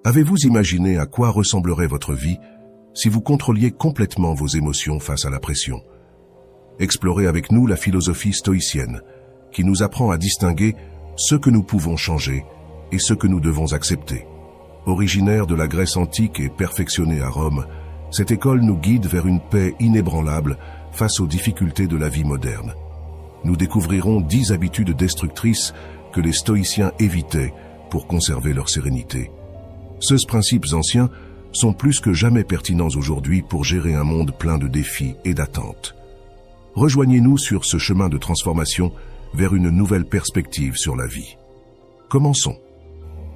Avez-vous imaginé à quoi ressemblerait votre vie si vous contrôliez complètement vos émotions face à la pression? Explorez avec nous la philosophie stoïcienne, qui nous apprend à distinguer ce que nous pouvons changer et ce que nous devons accepter. Originaire de la Grèce antique et perfectionnée à Rome, cette école nous guide vers une paix inébranlable face aux difficultés de la vie moderne. Nous découvrirons 10 habitudes destructrices que les stoïciens évitaient pour conserver leur sérénité. Ces principes anciens sont plus que jamais pertinents aujourd'hui pour gérer un monde plein de défis et d'attentes. Rejoignez-nous sur ce chemin de transformation vers une nouvelle perspective sur la vie. Commençons.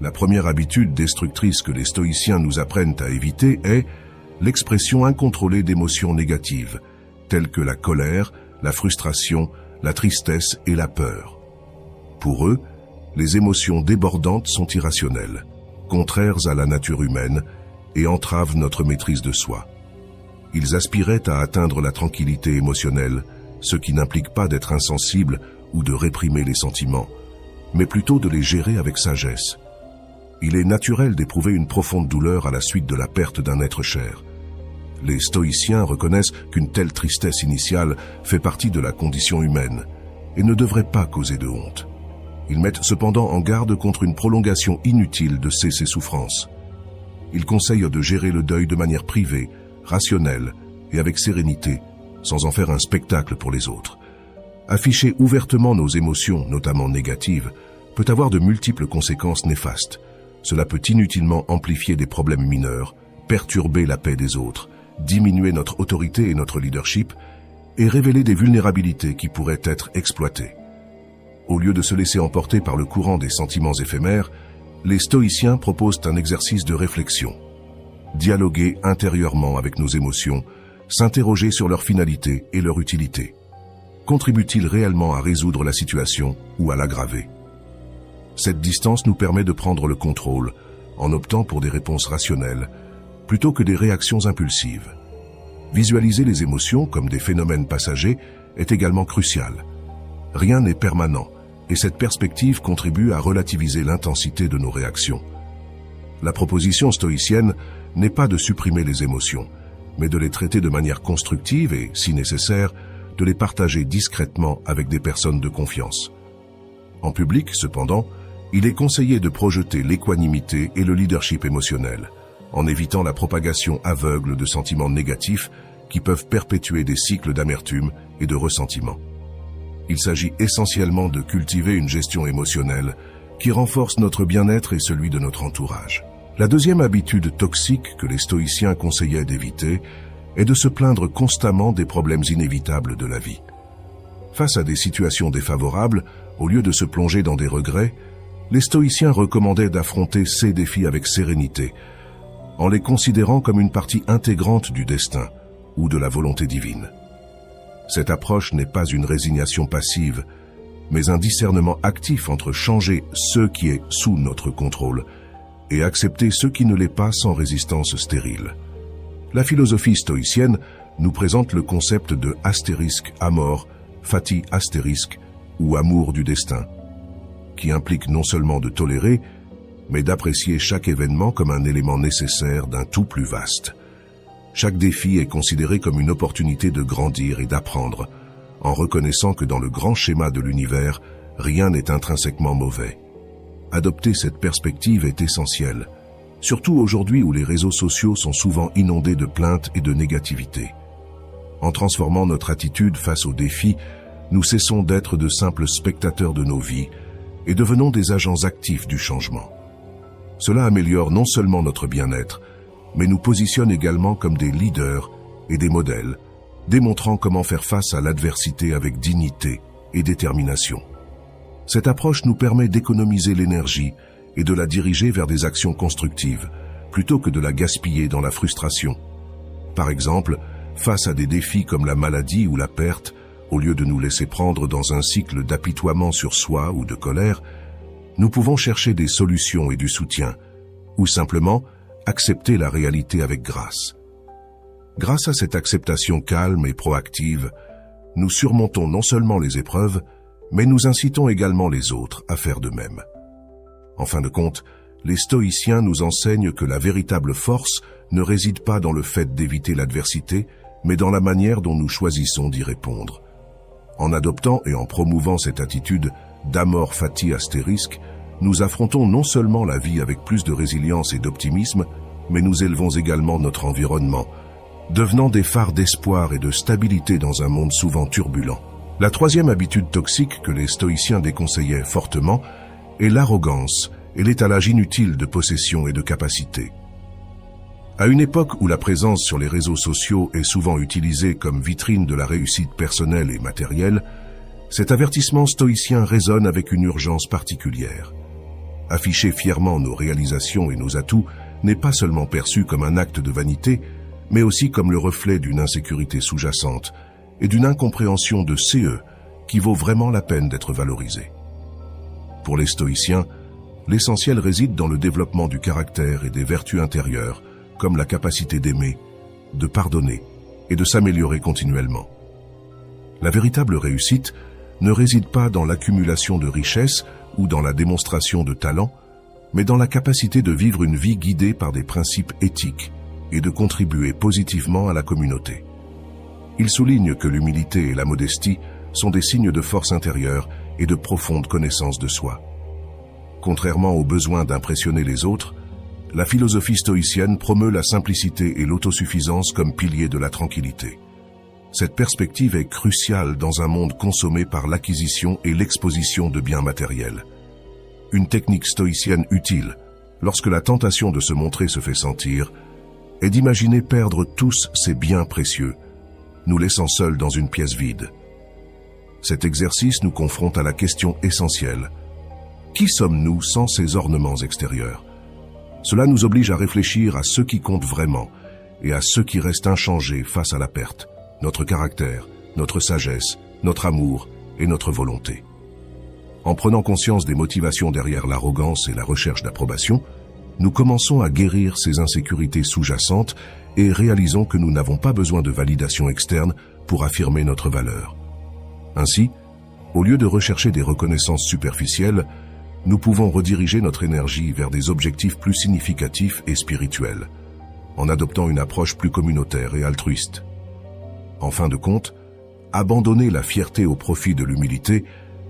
La première habitude destructrice que les stoïciens nous apprennent à éviter est l'expression incontrôlée d'émotions négatives, telles que la colère, la frustration, la tristesse et la peur. Pour eux, les émotions débordantes sont irrationnelles, contraires à la nature humaine et entravent notre maîtrise de soi. Ils aspiraient à atteindre la tranquillité émotionnelle, ce qui n'implique pas d'être insensible ou de réprimer les sentiments, mais plutôt de les gérer avec sagesse. Il est naturel d'éprouver une profonde douleur à la suite de la perte d'un être cher. Les stoïciens reconnaissent qu'une telle tristesse initiale fait partie de la condition humaine et ne devrait pas causer de honte. Ils mettent cependant en garde contre une prolongation inutile de ces souffrances. Ils conseillent de gérer le deuil de manière privée, rationnelle et avec sérénité, sans en faire un spectacle pour les autres. Afficher ouvertement nos émotions, notamment négatives, peut avoir de multiples conséquences néfastes. Cela peut inutilement amplifier des problèmes mineurs, perturber la paix des autres, diminuer notre autorité et notre leadership, et révéler des vulnérabilités qui pourraient être exploitées. Au lieu de se laisser emporter par le courant des sentiments éphémères, les stoïciens proposent un exercice de réflexion. Dialoguer intérieurement avec nos émotions, s'interroger sur leur finalité et leur utilité. Contribue-t-il réellement à résoudre la situation ou à l'aggraver? Cette distance nous permet de prendre le contrôle en optant pour des réponses rationnelles plutôt que des réactions impulsives. Visualiser les émotions comme des phénomènes passagers est également crucial. Rien n'est permanent et cette perspective contribue à relativiser l'intensité de nos réactions. La proposition stoïcienne n'est pas de supprimer les émotions, mais de les traiter de manière constructive et, si nécessaire, de les partager discrètement avec des personnes de confiance. En public, cependant, il est conseillé de projeter l'équanimité et le leadership émotionnel, en évitant la propagation aveugle de sentiments négatifs qui peuvent perpétuer des cycles d'amertume et de ressentiment. Il s'agit essentiellement de cultiver une gestion émotionnelle qui renforce notre bien-être et celui de notre entourage. La deuxième habitude toxique que les stoïciens conseillaient d'éviter est de se plaindre constamment des problèmes inévitables de la vie. Face à des situations défavorables, au lieu de se plonger dans des regrets, les stoïciens recommandaient d'affronter ces défis avec sérénité, en les considérant comme une partie intégrante du destin ou de la volonté divine. Cette approche n'est pas une résignation passive, mais un discernement actif entre changer ce qui est sous notre contrôle et accepter ce qui ne l'est pas sans résistance stérile. La philosophie stoïcienne nous présente le concept de *amor, fati *, ou amour du destin, qui implique non seulement de tolérer, mais d'apprécier chaque événement comme un élément nécessaire d'un tout plus vaste. Chaque défi est considéré comme une opportunité de grandir et d'apprendre, en reconnaissant que dans le grand schéma de l'univers, rien n'est intrinsèquement mauvais. Adopter cette perspective est essentiel, surtout aujourd'hui où les réseaux sociaux sont souvent inondés de plaintes et de négativité. En transformant notre attitude face aux défis, nous cessons d'être de simples spectateurs de nos vies et devenons des agents actifs du changement. Cela améliore non seulement notre bien-être, mais nous positionne également comme des leaders et des modèles, démontrant comment faire face à l'adversité avec dignité et détermination. Cette approche nous permet d'économiser l'énergie et de la diriger vers des actions constructives, plutôt que de la gaspiller dans la frustration. Par exemple, face à des défis comme la maladie ou la perte, au lieu de nous laisser prendre dans un cycle d'apitoiement sur soi ou de colère, nous pouvons chercher des solutions et du soutien, ou simplement accepter la réalité avec grâce. Grâce à cette acceptation calme et proactive, nous surmontons non seulement les épreuves, mais nous incitons également les autres à faire de même. En fin de compte, les stoïciens nous enseignent que la véritable force ne réside pas dans le fait d'éviter l'adversité, mais dans la manière dont nous choisissons d'y répondre. En adoptant et en promouvant cette attitude d'amor fati asterisk, nous affrontons non seulement la vie avec plus de résilience et d'optimisme, mais nous élevons également notre environnement, devenant des phares d'espoir et de stabilité dans un monde souvent turbulent. La troisième habitude toxique que les stoïciens déconseillaient fortement est l'arrogance et l'étalage inutile de possession et de capacité. À une époque où la présence sur les réseaux sociaux est souvent utilisée comme vitrine de la réussite personnelle et matérielle, cet avertissement stoïcien résonne avec une urgence particulière. Afficher fièrement nos réalisations et nos atouts n'est pas seulement perçu comme un acte de vanité, mais aussi comme le reflet d'une insécurité sous-jacente et d'une incompréhension de CE qui vaut vraiment la peine d'être valorisée. Pour les stoïciens, l'essentiel réside dans le développement du caractère et des vertus intérieures, comme la capacité d'aimer, de pardonner et de s'améliorer continuellement. La véritable réussite ne réside pas dans l'accumulation de richesses ou dans la démonstration de talent, mais dans la capacité de vivre une vie guidée par des principes éthiques et de contribuer positivement à la communauté. Il souligne que l'humilité et la modestie sont des signes de force intérieure et de profonde connaissance de soi. Contrairement au besoin d'impressionner les autres, la philosophie stoïcienne promeut la simplicité et l'autosuffisance comme piliers de la tranquillité. Cette perspective est cruciale dans un monde consommé par l'acquisition et l'exposition de biens matériels. Une technique stoïcienne utile, lorsque la tentation de se montrer se fait sentir, est d'imaginer perdre tous ces biens précieux, nous laissant seuls dans une pièce vide. Cet exercice nous confronte à la question essentielle. Qui sommes-nous sans ces ornements extérieurs ? Cela nous oblige à réfléchir à ce qui compte vraiment et à ce qui reste inchangé face à la perte, notre caractère, notre sagesse, notre amour et notre volonté. En prenant conscience des motivations derrière l'arrogance et la recherche d'approbation, nous commençons à guérir ces insécurités sous-jacentes et réalisons que nous n'avons pas besoin de validation externe pour affirmer notre valeur. Ainsi, au lieu de rechercher des reconnaissances superficielles, nous pouvons rediriger notre énergie vers des objectifs plus significatifs et spirituels, en adoptant une approche plus communautaire et altruiste. En fin de compte, abandonner la fierté au profit de l'humilité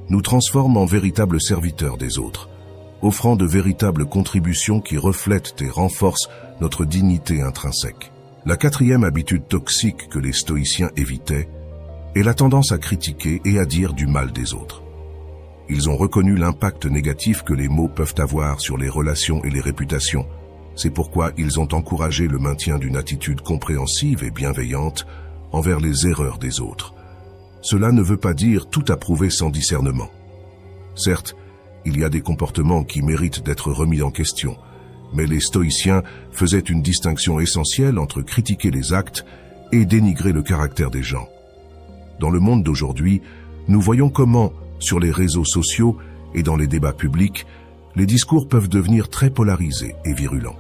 nous transforme en véritables serviteurs des autres, offrant de véritables contributions qui reflètent et renforcent notre dignité intrinsèque. La quatrième habitude toxique que les stoïciens évitaient est la tendance à critiquer et à dire du mal des autres. Ils ont reconnu l'impact négatif que les mots peuvent avoir sur les relations et les réputations. C'est pourquoi ils ont encouragé le maintien d'une attitude compréhensive et bienveillante envers les erreurs des autres. Cela ne veut pas dire tout approuver sans discernement. Certes, il y a des comportements qui méritent d'être remis en question, mais les stoïciens faisaient une distinction essentielle entre critiquer les actes et dénigrer le caractère des gens. Dans le monde d'aujourd'hui, nous voyons comment, sur les réseaux sociaux et dans les débats publics, les discours peuvent devenir très polarisés et virulents.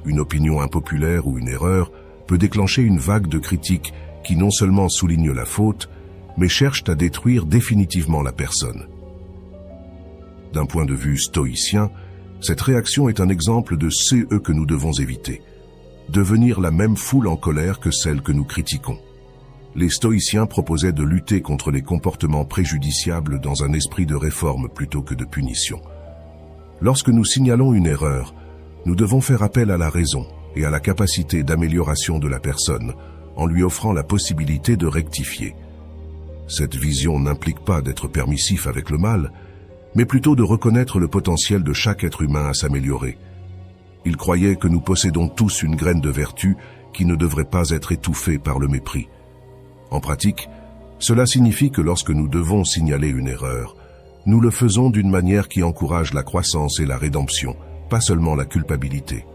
Une opinion impopulaire ou une erreur peut déclencher une vague de critiques qui non seulement souligne la faute, mais cherchent à détruire définitivement la personne. D'un point de vue stoïcien, cette réaction est un exemple de CE que nous devons éviter, devenir la même foule en colère que celle que nous critiquons. Les stoïciens proposaient de lutter contre les comportements préjudiciables dans un esprit de réforme plutôt que de punition. Lorsque nous signalons une erreur, nous devons faire appel à la raison et à la capacité d'amélioration de la personne, en lui offrant la possibilité de rectifier. Cette vision n'implique pas d'être permissif avec le mal, mais plutôt de reconnaître le potentiel de chaque être humain à s'améliorer. Ils croyaient que nous possédons tous une graine de vertu qui ne devrait pas être étouffée par le mépris. En pratique, cela signifie que lorsque nous devons signaler une erreur, nous le faisons d'une manière qui encourage la croissance et la rédemption, pas seulement la culpabilité.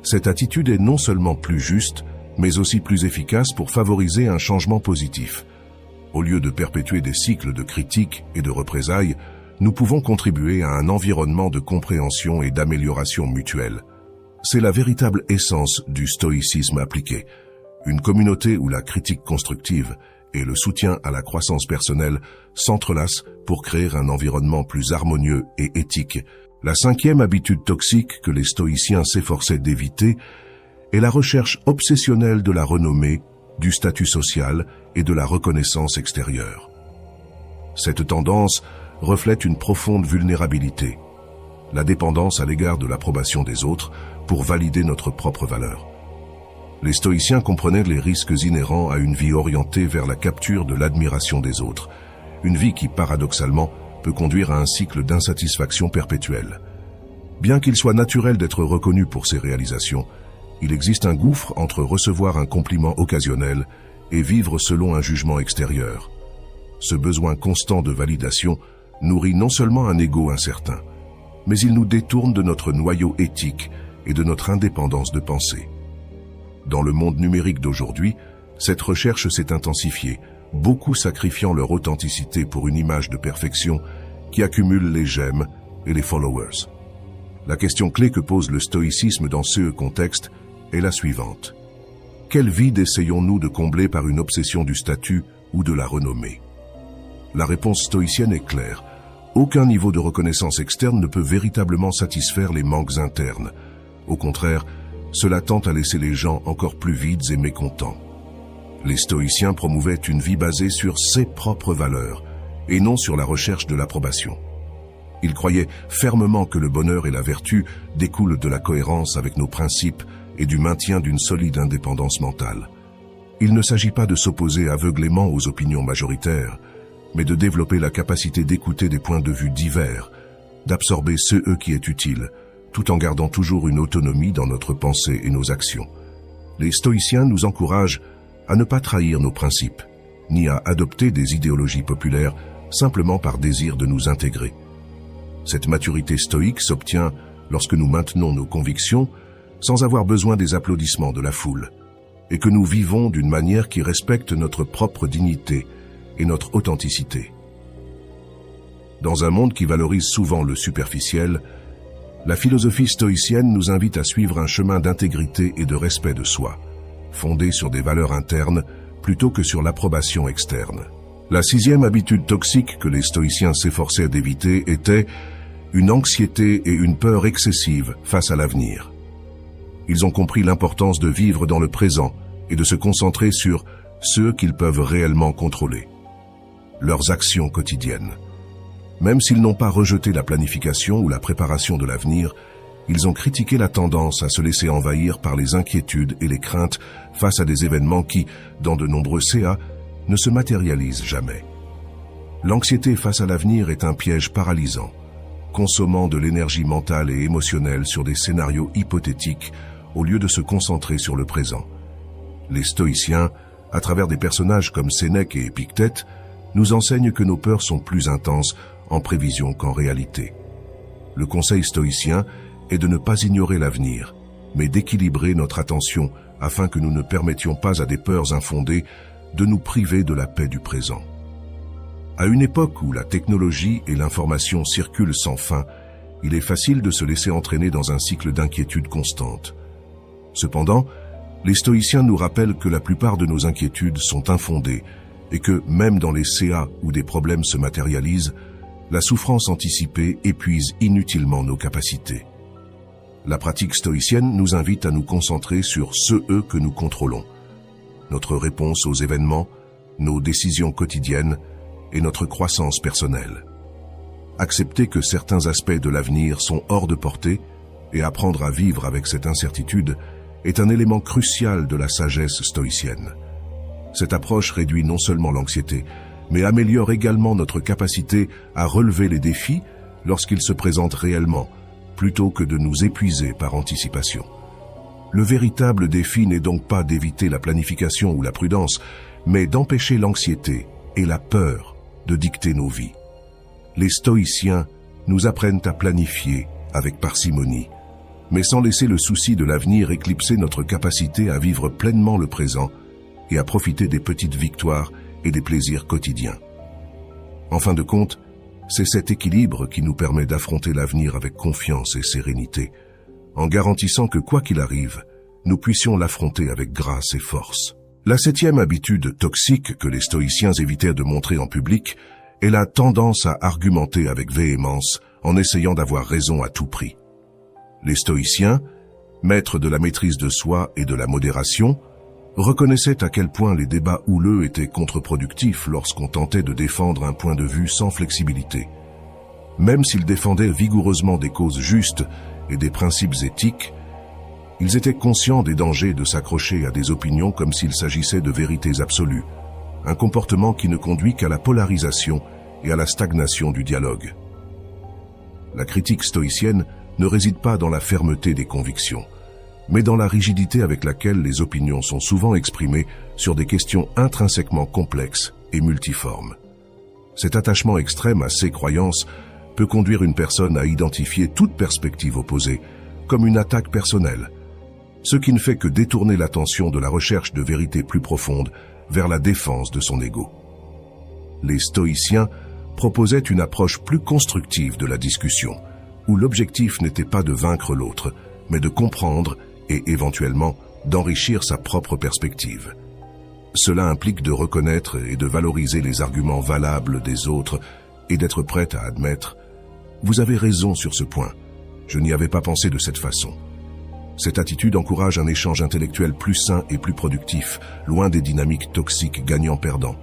Cette attitude est non seulement plus juste, mais aussi plus efficace pour favoriser un changement positif. Au lieu de perpétuer des cycles de critiques et de représailles, nous pouvons contribuer à un environnement de compréhension et d'amélioration mutuelle. C'est la véritable essence du stoïcisme appliqué, une communauté où la critique constructive et le soutien à la croissance personnelle s'entrelacent pour créer un environnement plus harmonieux et éthique. La cinquième habitude toxique que les stoïciens s'efforçaient d'éviter est la recherche obsessionnelle de la renommée, du statut social et de la reconnaissance extérieure. Cette tendance reflète une profonde vulnérabilité, la dépendance à l'égard de l'approbation des autres pour valider notre propre valeur. Les stoïciens comprenaient les risques inhérents à une vie orientée vers la capture de l'admiration des autres, une vie qui, paradoxalement, peut conduire à un cycle d'insatisfaction perpétuelle. Bien qu'il soit naturel d'être reconnu pour ses réalisations, il existe un gouffre entre recevoir un compliment occasionnel et vivre selon un jugement extérieur. Ce besoin constant de validation nourrit non seulement un ego incertain, mais il nous détourne de notre noyau éthique et de notre indépendance de pensée. Dans le monde numérique d'aujourd'hui, cette recherche s'est intensifiée, beaucoup sacrifiant leur authenticité pour une image de perfection qui accumule les j'aime et les followers. La question clé que pose le stoïcisme dans ce contexte est la suivante. Quel vide essayons-nous de combler par une obsession du statut ou de la renommée? La réponse stoïcienne est claire. Aucun niveau de reconnaissance externe ne peut véritablement satisfaire les manques internes. Au contraire, cela tend à laisser les gens encore plus vides et mécontents. Les stoïciens promouvaient une vie basée sur ses propres valeurs et non sur la recherche de l'approbation. Ils croyaient fermement que le bonheur et la vertu découlent de la cohérence avec nos principes et du maintien d'une solide indépendance mentale. Il ne s'agit pas de s'opposer aveuglément aux opinions majoritaires, mais de développer la capacité d'écouter des points de vue divers, d'absorber ce qui est utile, tout en gardant toujours une autonomie dans notre pensée et nos actions. Les stoïciens nous encouragent à ne pas trahir nos principes, ni à adopter des idéologies populaires simplement par désir de nous intégrer. Cette maturité stoïque s'obtient lorsque nous maintenons nos convictions sans avoir besoin des applaudissements de la foule, et que nous vivons d'une manière qui respecte notre propre dignité et notre authenticité. Dans un monde qui valorise souvent le superficiel, la philosophie stoïcienne nous invite à suivre un chemin d'intégrité et de respect de soi, fondé sur des valeurs internes plutôt que sur l'approbation externe. La sixième habitude toxique que les stoïciens s'efforçaient d'éviter était une anxiété et une peur excessive face à l'avenir. Ils ont compris l'importance de vivre dans le présent et de se concentrer sur ceux qu'ils peuvent réellement contrôler, leurs actions quotidiennes. Même s'ils n'ont pas rejeté la planification ou la préparation de l'avenir, ils ont critiqué la tendance à se laisser envahir par les inquiétudes et les craintes face à des événements qui, dans de nombreux CA, ne se matérialisent jamais. L'anxiété face à l'avenir est un piège paralysant, consommant de l'énergie mentale et émotionnelle sur des scénarios hypothétiques au lieu de se concentrer sur le présent. Les stoïciens, à travers des personnages comme Sénèque et Épictète, nous enseignent que nos peurs sont plus intenses en prévision qu'en réalité. Le conseil stoïcien est de ne pas ignorer l'avenir, mais d'équilibrer notre attention afin que nous ne permettions pas à des peurs infondées de nous priver de la paix du présent. À une époque où la technologie et l'information circulent sans fin, il est facile de se laisser entraîner dans un cycle d'inquiétude constante. Cependant, les stoïciens nous rappellent que la plupart de nos inquiétudes sont infondées et que, même dans les CA où des problèmes se matérialisent, la souffrance anticipée épuise inutilement nos capacités. La pratique stoïcienne nous invite à nous concentrer sur ce que nous contrôlons, notre réponse aux événements, nos décisions quotidiennes et notre croissance personnelle. Accepter que certains aspects de l'avenir sont hors de portée et apprendre à vivre avec cette incertitude est un élément crucial de la sagesse stoïcienne. Cette approche réduit non seulement l'anxiété, mais améliore également notre capacité à relever les défis lorsqu'ils se présentent réellement, plutôt que de nous épuiser par anticipation. Le véritable défi n'est donc pas d'éviter la planification ou la prudence, mais d'empêcher l'anxiété et la peur de dicter nos vies. Les stoïciens nous apprennent à planifier avec parcimonie, mais sans laisser le souci de l'avenir éclipser notre capacité à vivre pleinement le présent et à profiter des petites victoires et des plaisirs quotidiens. En fin de compte, c'est cet équilibre qui nous permet d'affronter l'avenir avec confiance et sérénité, en garantissant que quoi qu'il arrive, nous puissions l'affronter avec grâce et force. La septième habitude toxique que les stoïciens évitaient de montrer en public elle a tendance à argumenter avec véhémence en essayant d'avoir raison à tout prix. Les stoïciens, maîtres de la maîtrise de soi et de la modération, reconnaissaient à quel point les débats houleux étaient contre-productifs lorsqu'on tentait de défendre un point de vue sans flexibilité. Même s'ils défendaient vigoureusement des causes justes et des principes éthiques, ils étaient conscients des dangers de s'accrocher à des opinions comme s'il s'agissait de vérités absolues, un comportement qui ne conduit qu'à la polarisation et à la stagnation du dialogue. La critique stoïcienne ne réside pas dans la fermeté des convictions, mais dans la rigidité avec laquelle les opinions sont souvent exprimées sur des questions intrinsèquement complexes et multiformes. Cet attachement extrême à ces croyances peut conduire une personne à identifier toute perspective opposée comme une attaque personnelle, ce qui ne fait que détourner l'attention de la recherche de vérités plus profondes vers la défense de son ego. Les stoïciens proposaient une approche plus constructive de la discussion, où l'objectif n'était pas de vaincre l'autre, mais de comprendre et éventuellement d'enrichir sa propre perspective. Cela implique de reconnaître et de valoriser les arguments valables des autres et d'être prêt à admettre « Vous avez raison sur ce point, je n'y avais pas pensé de cette façon ». Cette attitude encourage un échange intellectuel plus sain et plus productif, loin des dynamiques toxiques gagnant-perdant.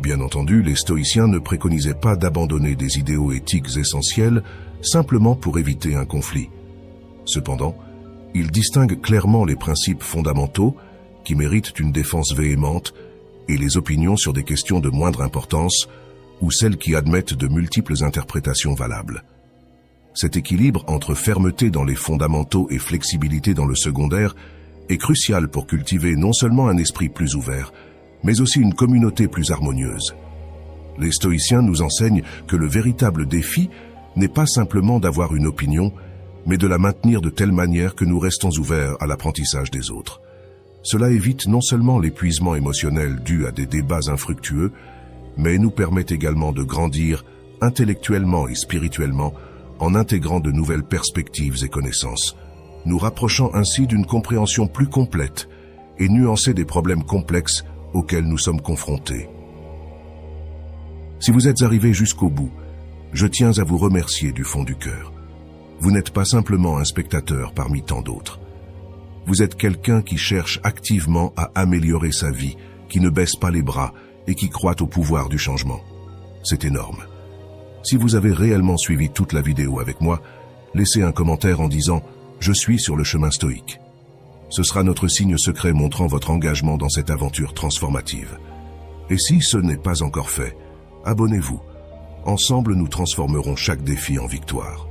Bien entendu, les stoïciens ne préconisaient pas d'abandonner des idéaux éthiques essentiels simplement pour éviter un conflit. Cependant, ils distinguent clairement les principes fondamentaux qui méritent une défense véhémente et les opinions sur des questions de moindre importance ou celles qui admettent de multiples interprétations valables. Cet équilibre entre fermeté dans les fondamentaux et flexibilité dans le secondaire est crucial pour cultiver non seulement un esprit plus ouvert, mais aussi une communauté plus harmonieuse. Les stoïciens nous enseignent que le véritable défi n'est pas simplement d'avoir une opinion, mais de la maintenir de telle manière que nous restons ouverts à l'apprentissage des autres. Cela évite non seulement l'épuisement émotionnel dû à des débats infructueux, mais nous permet également de grandir intellectuellement et spirituellement en intégrant de nouvelles perspectives et connaissances, nous rapprochant ainsi d'une compréhension plus complète et nuancée des problèmes complexes auxquels nous sommes confrontés. Si vous êtes arrivé jusqu'au bout, je tiens à vous remercier du fond du cœur. Vous n'êtes pas simplement un spectateur parmi tant d'autres. Vous êtes quelqu'un qui cherche activement à améliorer sa vie, qui ne baisse pas les bras et qui croit au pouvoir du changement. C'est énorme. Si vous avez réellement suivi toute la vidéo avec moi, laissez un commentaire en disant « Je suis sur le chemin stoïque ». Ce sera notre signe secret montrant votre engagement dans cette aventure transformative. Et si ce n'est pas encore fait, abonnez-vous. Ensemble, nous transformerons chaque défi en victoire.